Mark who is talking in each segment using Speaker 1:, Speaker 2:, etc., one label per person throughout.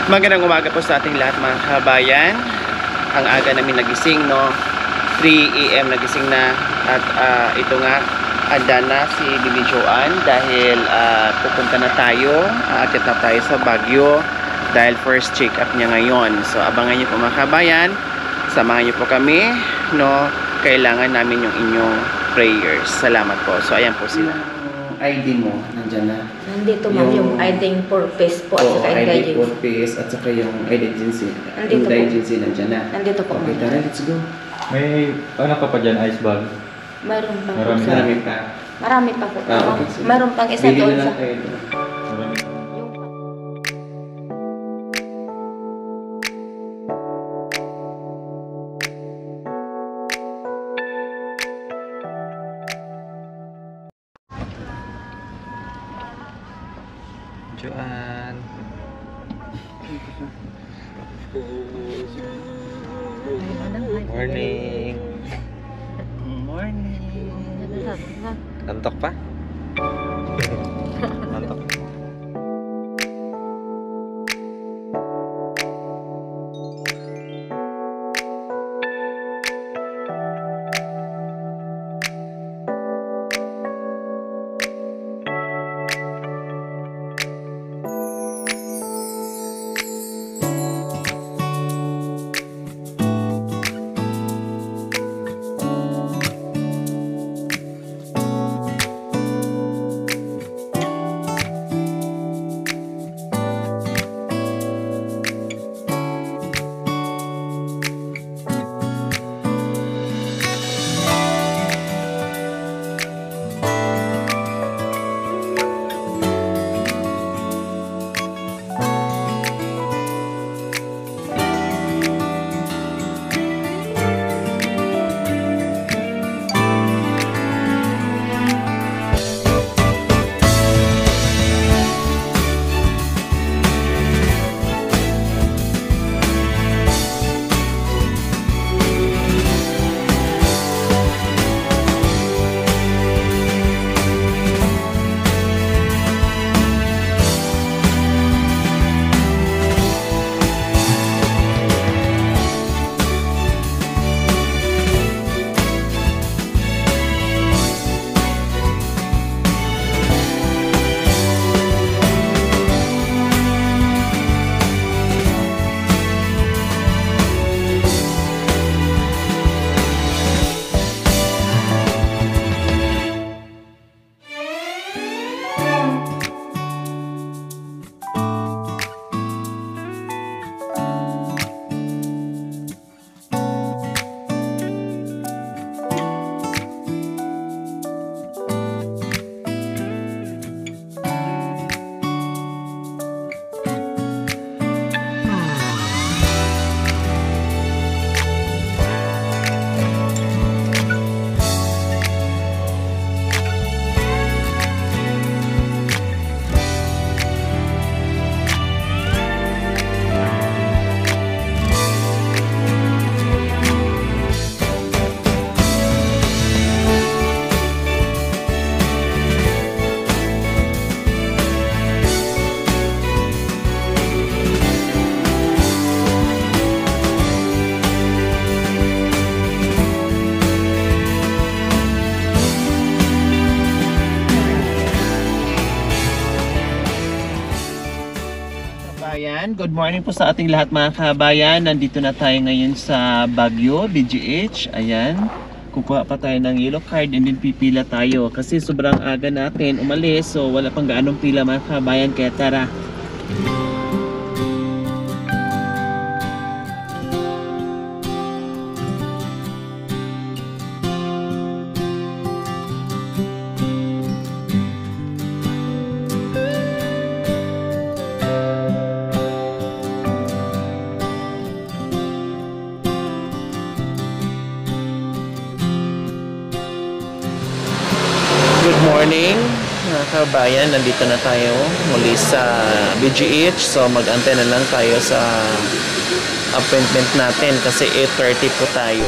Speaker 1: Magandang umaga po sa ating lahat mga kabayan. Ang aga namin nagising, no? 3 AM nagising na. At ito nga, anda na si Bibi Joanne dahil pupunta na tayo. Aakyat na tayo sa Baguio dahil first check-up niya ngayon. So abangan niyo po mga kabayan. Samahan niyo po kami, no? Kailangan namin yung inyong prayers. Salamat po. So ayan po sila. ID mo, nandyan na.
Speaker 2: Nandito ma'am yung ID purpose po at saka
Speaker 1: ID purpose at saka yung indigency. Indigency nandyan na.
Speaker 2: Nandito po.
Speaker 1: Okay, tara, let's go.
Speaker 3: May ano ka pa dyan, ice bag?
Speaker 2: Mayroon pa po.
Speaker 1: Marami pa.
Speaker 2: Marami pa po.
Speaker 1: Okay,
Speaker 2: mayroon pang isa
Speaker 1: Bili
Speaker 2: doon
Speaker 1: na
Speaker 2: sa...
Speaker 1: lang kayo doon.
Speaker 3: Marami.
Speaker 1: Joanne. Morning. Morning. Antok pa? Antok. Good morning po sa ating lahat mga kabayan. Nandito na tayo ngayon sa Baguio, BGH. Ayan, kukuha pa tayo ng yellow card and then pipila tayo kasi sobrang aga natin umalis, so wala pang gaanong pila mga kabayan, kaya tara. Good morning mga kabayan, nandito na tayo muli sa BGH. So mag-antay na lang tayo sa appointment natin kasi 8:30 po tayo.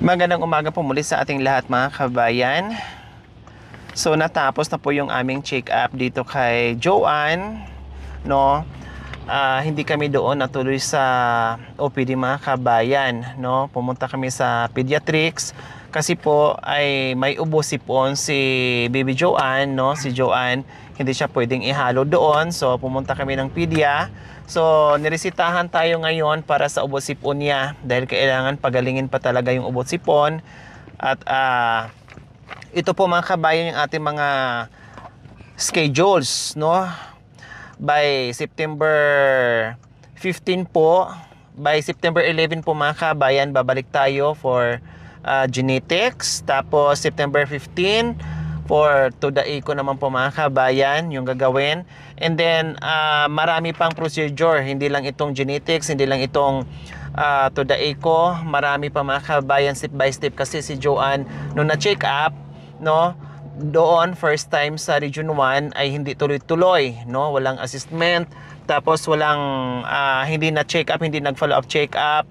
Speaker 1: Magandang umaga po muli sa ating lahat mga kabayan. So natapos na po yung aming check-up dito kay Joanne, no? Hindi kami doon natuloy sa OPD mga kabayan, no? Pumunta kami sa pediatrics kasi po ay may ubo sipon si Baby Joanne, no? Si Joanne hindi siya pwedeng ihalo doon, so pumunta kami ng pedia. So, niresitahan tayo ngayon para sa ubot sipon niya dahil kailangan pagalingin pa talaga yung ubot sipon. At ito po mga kabayan yung ating mga schedules, no? By September 15 po, by September 11 po mga kabayan, babalik tayo for genetics. Tapos September 15 for to the eco naman po mga kabayan yung gagawin. And then marami pang procedure, hindi lang itong genetics, hindi lang itong to the eco, marami pa mga kabayan step by step kasi si Joanne nung na-check up, no, doon first time sa Region 1 ay hindi tuloy-tuloy, no, walang assessment, tapos walang hindi na check up, hindi nag follow up check up.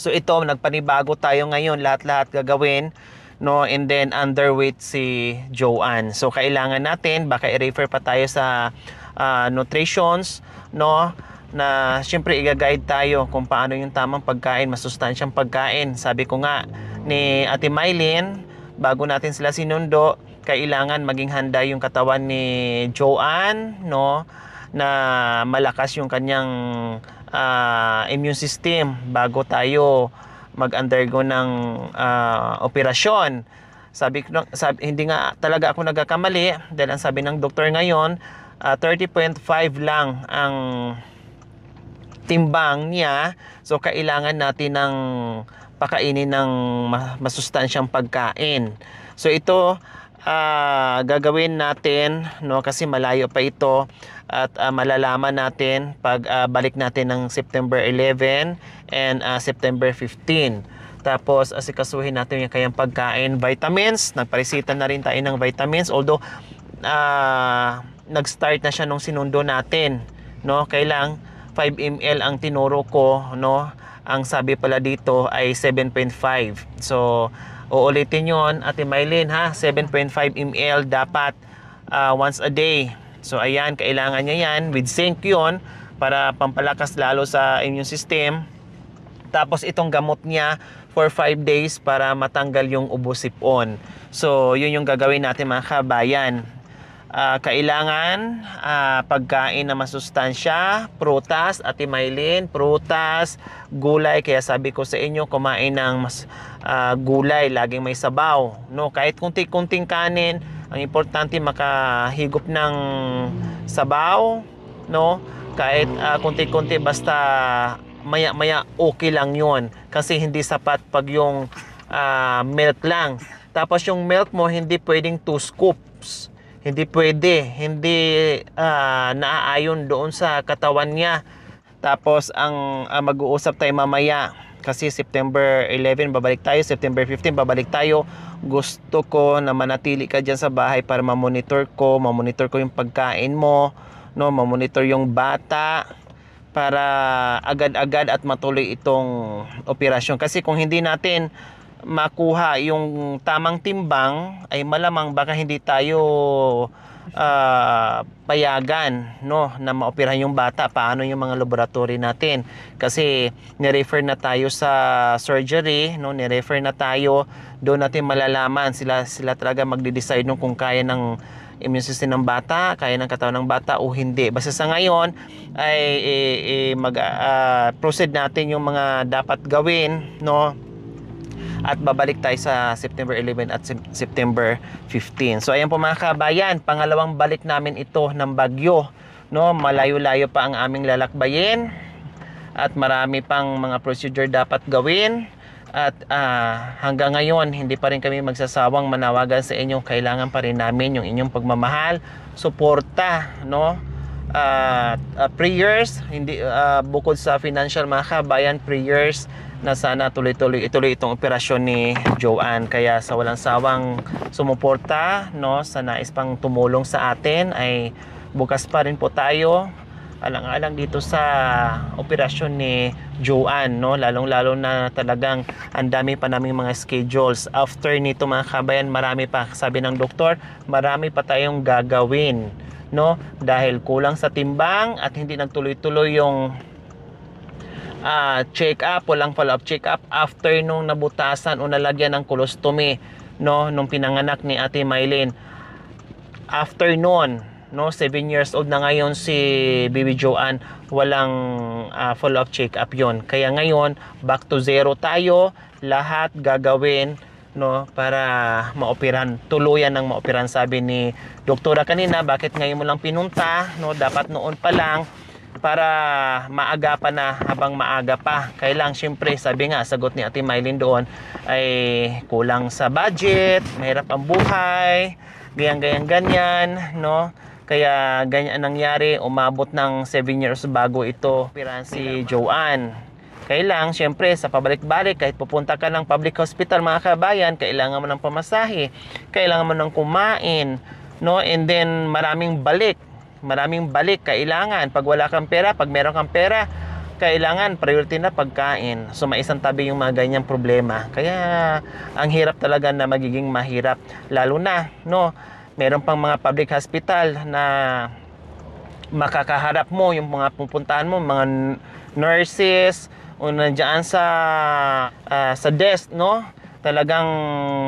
Speaker 1: So ito nagpanibago tayo ngayon, lahat-lahat gagawin, no, and then underweight si Joanne. So kailangan natin baka i-refer pa tayo sa nutritions, no, na syempre i-guide tayo kung paano yung tamang pagkain, masustansyang pagkain. Sabi ko nga ni Ate Mylene, bago natin sila sinundo, kailangan maging handa yung katawan ni Joanne, no, na malakas yung kanyang immune system bago tayo mag-undergo ng operasyon. Hindi nga talaga ako nagkakamali dahil ang sabi ng doktor ngayon, 30.5 lang ang timbang niya. So kailangan natin ng pakainin ng masustansyang pagkain. So ito gagawin natin, no, kasi malayo pa ito at malalaman natin pag balik natin ng September 11 and September 15. Tapos asikasuhin natin yung kayang pagkain, vitamins, nagparesita na rin tayo ng vitamins, although nag-start na siya nung sinundo natin, no. Kailang 5 ml ang tinuro ko, no. Ang sabi pala dito ay 7.5. So uulitin yon, Ate Mylene, ha, 7.5 ml dapat once a day. So ayan, kailangan niya yan with zinc yon para pampalakas lalo sa immune system. Tapos itong gamot niya for 5 days para matanggal yung ubo sipon. So yun yung gagawin natin mga kabayan. Kailangan pagkain na masustansya, prutas, Ate Mylene, prutas, gulay. Kaya sabi ko sa inyo, kumain ng gulay, laging may sabaw, no? Kahit kunti-kunting kanin, ang importante makahigop ng sabaw, no? Kahit kunti-kunti, basta maya-maya okay lang yon kasi hindi sapat pag yung milk lang. Tapos yung milk mo hindi pwedeng 2 scoops. Hindi pwede, hindi naaayon doon sa katawan niya. Tapos ang mag-uusap tayo mamaya kasi September 11 babalik tayo, September 15 babalik tayo. Gusto ko na manatili ka dyan sa bahay para mamonitor ko yung pagkain mo, no, mamonitor yung bata para agad-agad at matuloy itong operasyon. Kasi kung hindi natin makuha yung tamang timbang ay malamang baka hindi tayo payagan, no, na maoperahan yung bata. Paano yung mga laboratory natin? Kasi ni-refer na tayo sa surgery, no, ni-refer na tayo, doon natin malalaman sila talaga magde-decide no, kung kaya ng immune system ng bata, kaya ng katawan ng bata o hindi. Basta sa ngayon ay proceed natin yung mga dapat gawin, no, at babalik tayo sa September 11 at September 15. So ayan po mga kabayan, pangalawang balik namin ito ng bagyo, no. Malayo-layo pa ang aming lalakbayin at marami pang mga procedure dapat gawin. At hanggang ngayon hindi pa rin kami magsasawang manawagan sa inyo. Kailangan pa rin namin yung inyong pagmamahal, suporta, no. Prayers, hindi bukod sa financial mga kabayan, prayers na sana tuloy-tuloy itong operasyon ni Joanne. Kaya sa walang sawang sumuporta, no, sa nais pang tumulong sa atin ay bukas pa rin po tayo alang-alang dito sa operasyon ni Joanne, no? Lalong-lalo na talagang ang dami pa naming mga schedules. After nito mga kabayan, marami pa, sabi ng doktor, marami pa tayong gagawin, no? Dahil kulang sa timbang at hindi nagtuloy-tuloy yung check-up, walang follow-up check-up after nung nabutasan o nalagyan ng colostomy, no, nung pinanganak ni Ate Mylene. After noon, no, 7 years old na ngayon si Baby Joanne, walang follow-up check-up yon. Kaya ngayon, back to zero tayo, lahat gagawin, no, para maoperan, tuluyan ng maoperan. Sabi ni doktora kanina, bakit ngayon mo lang pinunta, no, dapat noon pa lang para maaga pa na, habang maaga pa. Kaya lang, syempre, sabi nga, sagot ni Ate Mylene doon, ay kulang sa budget, mahirap ang buhay, ganyan, no? Kaya ganyan ang nangyari, umabot ng 7 years bago ito operan si Joanne. Kaya lang, syempre, sa pabalik-balik, kahit pupunta ka ng public hospital, mga kabayan, kailangan mo ng pamasahe, kailangan mo ng kumain, no? And then, maraming balik kailangan. Pag wala kang pera, pag meron kang pera, kailangan priority na pagkain. So maisang tabi yung mga ganyang problema. Kaya ang hirap talaga na magiging mahirap, lalo na, no, meron pang mga public hospital na makakaharap mo, yung mga pupuntahan mo, mga nurses o nandiyan sa desk, no, talagang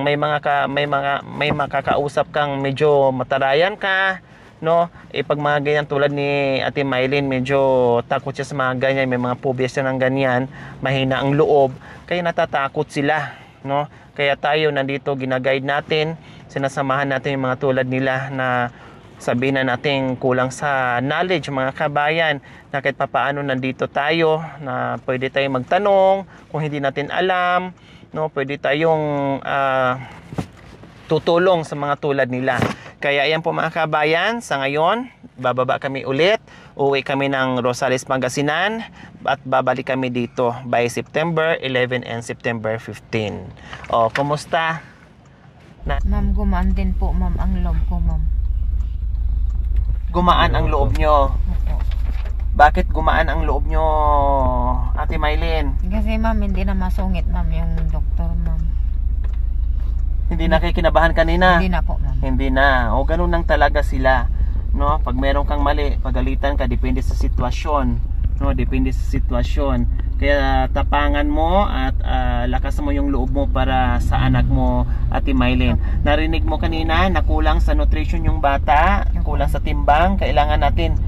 Speaker 1: may makakausap kang medyo matarayan ka, no? Pag mga ganyan tulad ni Ate Mylene, medyo takot siya sa mga ganyan, may mga phobia siya ng ganyan, mahina ang loob, kaya natatakot sila, no? Kaya tayo nandito, ginaguide natin, sinasamahan natin yung mga tulad nila na sabihin na natin kulang sa knowledge, mga kabayan, na kahit papaano nandito tayo, na pwede tayong magtanong kung hindi natin alam, no? Pwede tayong tutulong sa mga tulad nila. Kaya ayan po mga kabayan, sa ngayon, bababa kami ulit, uwi kami ng Rosales Pangasinan at babalik kami dito by September 11 and September 15. O, kumusta?
Speaker 2: Ma'am, gumaan din po, ma'am, ang loob ko, ma'am.
Speaker 1: Gumaan ang loob nyo?
Speaker 2: Opo.
Speaker 1: Bakit gumaan ang loob nyo, Ate Mylene?
Speaker 2: Kasi, ma'am, hindi na masungit, ma'am, yung doktor, ma'am.
Speaker 1: Hindi na kayo kinabahan kanina?
Speaker 2: Hindi na po, ma'am.
Speaker 1: Hindi na. O, ganun lang talaga sila. No? Pag meron kang mali, pagalitan ka, depende sa sitwasyon. No? Depende sa sitwasyon. Kaya tapangan mo at lakas mo yung loob mo para sa anak mo, Ate Mylene. Narinig mo kanina na kulang sa nutrition yung bata, kulang sa timbang. Kailangan natin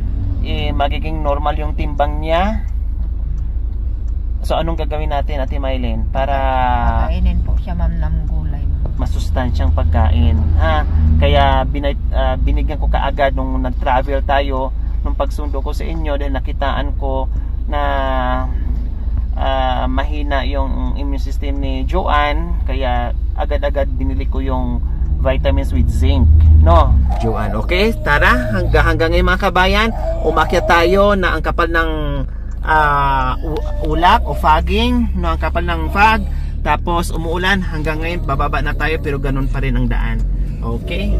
Speaker 1: magiging normal yung timbang niya. So, anong gagawin natin, Ate Mylene, para
Speaker 2: Kainin po siya, ma'am, ng gulay, ma'am.
Speaker 1: masustansyang pagkain, ha? Kaya binigyan ko kaagad nung nag-travel tayo, nung pagsundo ko sa inyo, dahil nakitaan ko na mahina yung immune system ni Joanne, kaya agad-agad binili ko yung vitamins with zinc, no? Joanne, okay? Tara, hanggang ngayon mga kabayan, umakyat tayo na ang kapal ng ulap o fogging, no? Ang kapal ng fog. Tapos umuulan, hanggang ngayon bababa na tayo pero ganun pa rin ang daan. Okay?